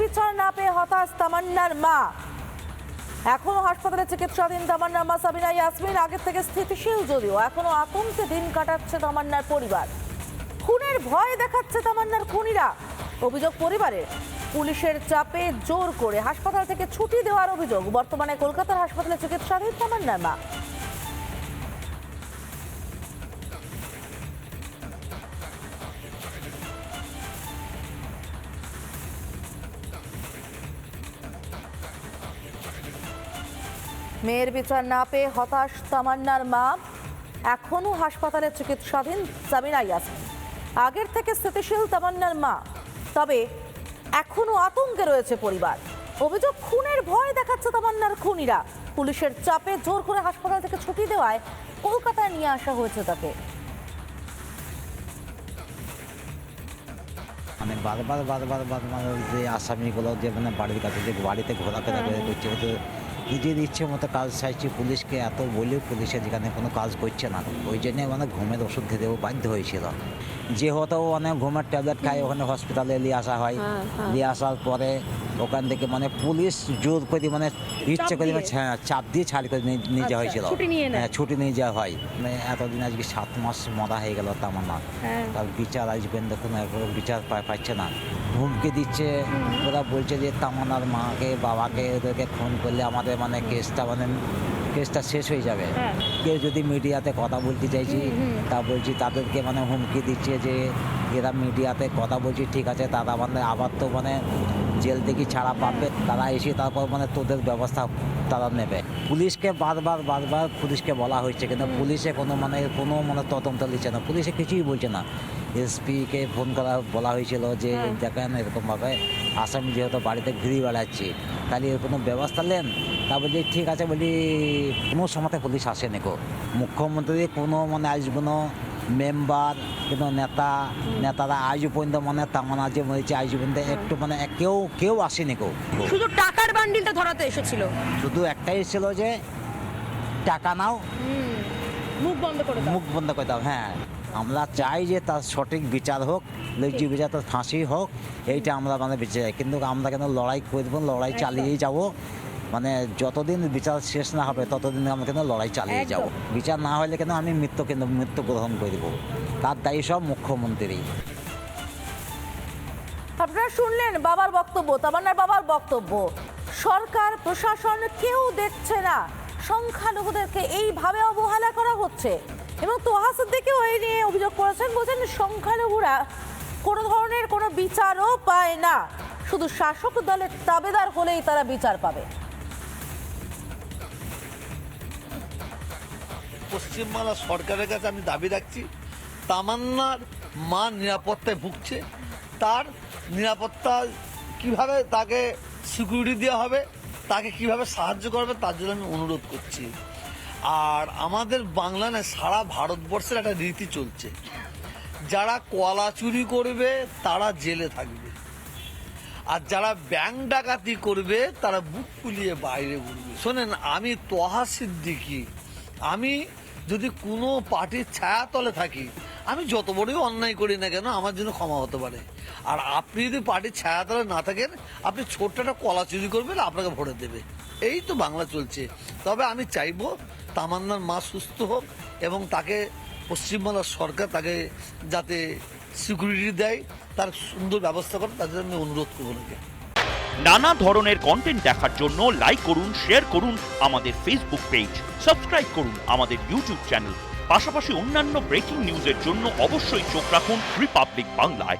বিচার না পেয়ে হতাশ তামান্নার মা। এখনো হাসপাতালে চিকিৎসাধীন তামান্নার মা সাবিনা ইয়াসমিন আগের থেকে স্থিতিশীল, যদিও এখনো আতঙ্কে দিন কাটাচ্ছে তামান্নার পরিবার। খুনের ভয় দেখাচ্ছে তামান্নার খুনিরা। অভিযোগ পরিবারের, পুলিশের চাপে জোর করে হাসপাতাল থেকে ছুটি দেওয়ার অভিযোগ। বর্তমানে কলকাতার হাসপাতালে চিকিৎসাধীন তামান্নার মা। মেয়ের বিচার না পেয়ে হতাশ তামান্নার মা। এখনো হাসপাতালে চিকিৎসাধীন সাবিনা ইয়াসমিন। আগের থেকে স্থিতিশীল তামান্নার মা, তবে এখনো আতঙ্কে রয়েছে পরিবার। অভিযোগ, খুনের ভয় দেখাচ্ছে তামান্নার খুনিরা। পুলিশের চাপে জোর করে হাসপাতাল থেকে ছুটি দেওয়ায় কলকাতায় নিয়ে আসা হয়েছে তাকে। মানে বারবার যে আসামিগুলো যে মানে বাড়ির কাছে যে বাড়িতে ঘোরাফেরা করে করছে, হয়তো নিজের ইচ্ছে মতো কাজ চাইছে। পুলিশকে এত বলেও পুলিশে যেখানে কোনো কাজ করছে না, ওই জন্যে মানে ঘুমের ওষুধ খেতেও বাধ্য হয়েছিল। যেহেতু অনেক ঘুমের ট্যাবলেট খাই ওখানে হসপিটালে নিয়ে আসা হয়। নিয়ে আসার পরে ওখান থেকে মানে পুলিশ জোর করে মানে ইচ্ছে করে চাপ দিয়ে ছাড় করে নিয়ে যাওয়া হয়েছিল। ছুটি নিয়ে যাওয়া হয়। মানে এতদিন আজকে 7 মাস মরা হয়ে গেল তামান্না। তার বিচার আসবেন, দেখুন বিচার পাচ্ছে না। হুমকি দিচ্ছে, ওরা বলছে যে তামান্নার মাকে বাবাকে ওদেরকে ফোন করলে আমাদের মানে কেসটা শেষ হয়ে যাবে। কেউ যদি মিডিয়াতে কথা বলতে চাইছি তা বলছি তাদেরকে মানে হুমকি দিচ্ছে যে এরা মিডিয়াতে কথা বলছি, ঠিক আছে, তারা মানে আবার তো মানে জেল থেকে ছাড়া পাবে, তারা এসে তারপর মানে তোদের ব্যবস্থা তারা নেবে। পুলিশকে বারবার পুলিশকে বলা হয়েছে, কিন্তু পুলিশে কোনো মানে তদন্ত নিচ্ছে না, পুলিশে কিছুই বলছে না। এসপিকে ফোন বলা হয়েছিল যে দেখেন এরকমভাবে আসামি যেহেতু বাড়িতে ঘুরে বেড়াচ্ছি, তাহলে এর কোনো ব্যবস্থা নেন। তা বলি ঠিক আছে, বলি কোনো সময়তে পুলিশ আসেনি গো। মুখ্যমন্ত্রী কোনো মানে আসবে না, মেম্বার কিন্তু নেতারা আজ পর্যন্ত মানে তামান্না যে মরেছে আজ পর্যন্ত একটু মানে কেউ আসেনি গো। শুধু টাকার বান্ডিলটা ধরাতে এসেছিল, শুধু একটাই ছিল যে টাকা নাও, মুখ বন্ধ করে দাও। হ্যাঁ, আমরা চাই যে তার সঠিক বিচার হোক, ন্যায্য বিচার, তার ফাঁসি হোক, এইটা আমরা মানে বেঁচে যাই। কিন্তু আমরা কেন লড়াই করবো, লড়াই চালিয়েই যাব। মানে যতদিন বিচার শেষ না হবে ততদিন আমরা কেন লড়াই চালিয়ে যাব। বিচার না হলে কেন আমি মৃত্যু গ্রহণ করব, তার দায়ী সব মুখ্যমন্ত্রী। আপনারা শুনলেন বাবার বক্তব্য, তামান্নার বাবার বক্তব্য। সরকার প্রশাসন কেউ দেখছে না, সংখ্যালঘুদেরকে এইভাবে অবহেলা করা হচ্ছে। এবং তোহা সিদ্দিকীও এই নিয়ে অভিযোগ করেছেন, বলছেন সংখ্যালঘুরা কোনো ধরনের কোনো বিচারও পায় না, শুধু শাসক দলের তাবেদার হলেই তারা বিচার পাবে। পশ্চিমবাংলা সরকারের কাছে আমি দাবি রাখছি, তামান্নার মা নিরাপত্তায় ভুগছে, তার নিরাপত্তা কিভাবে তাকে সিকিউরিটি দেওয়া হবে, তাকে কিভাবে সাহায্য করবে, তার জন্য আমি অনুরোধ করছি। আর আমাদের বাংলা না, সারা ভারতবর্ষের একটা রীতি চলছে, যারা কলা চুরি করবে তারা জেলে থাকবে, আর যারা ব্যাংক ডাকাতি করবে তারা বুক ফুলিয়ে বাইরে ঘুরবে। শোনেন, আমি তোহা সিদ্দিকী, আমি যদি কোনো পার্টির ছায়াতলে থাকি, আমি যত বড়ই অন্যায় করি না কেন আমার জন্য ক্ষমা হতে পারে। আর আপনি যদি পার্টির ছায়াতলে না থাকেন, আপনি ছোট্ট একটা কলা চুরি করবেন, আপনাকে ভোট দেবে। এই তো বাংলা চলছে। তবে আমি চাইবো তামান্নার মা সুস্থ হোক এবং তাকে পশ্চিমবাংলার সরকার তাকে যাতে সিকিউরিটি দেয়, তার সুন্দর ব্যবস্থা করে, তার জন্য আমি অনুরোধ করবো নাকি। নানা ধরনের কন্টেন্ট দেখার জন্য লাইক করুন, শেয়ার করুন আমাদের ফেসবুক পেজ, সাবস্ক্রাইব করুন আমাদের ইউটিউব চ্যানেল। পাশাপাশি অন্যান্য ব্রেকিং নিউজের জন্য অবশ্যই চোখ রাখুন রিপাবলিক বাংলায়।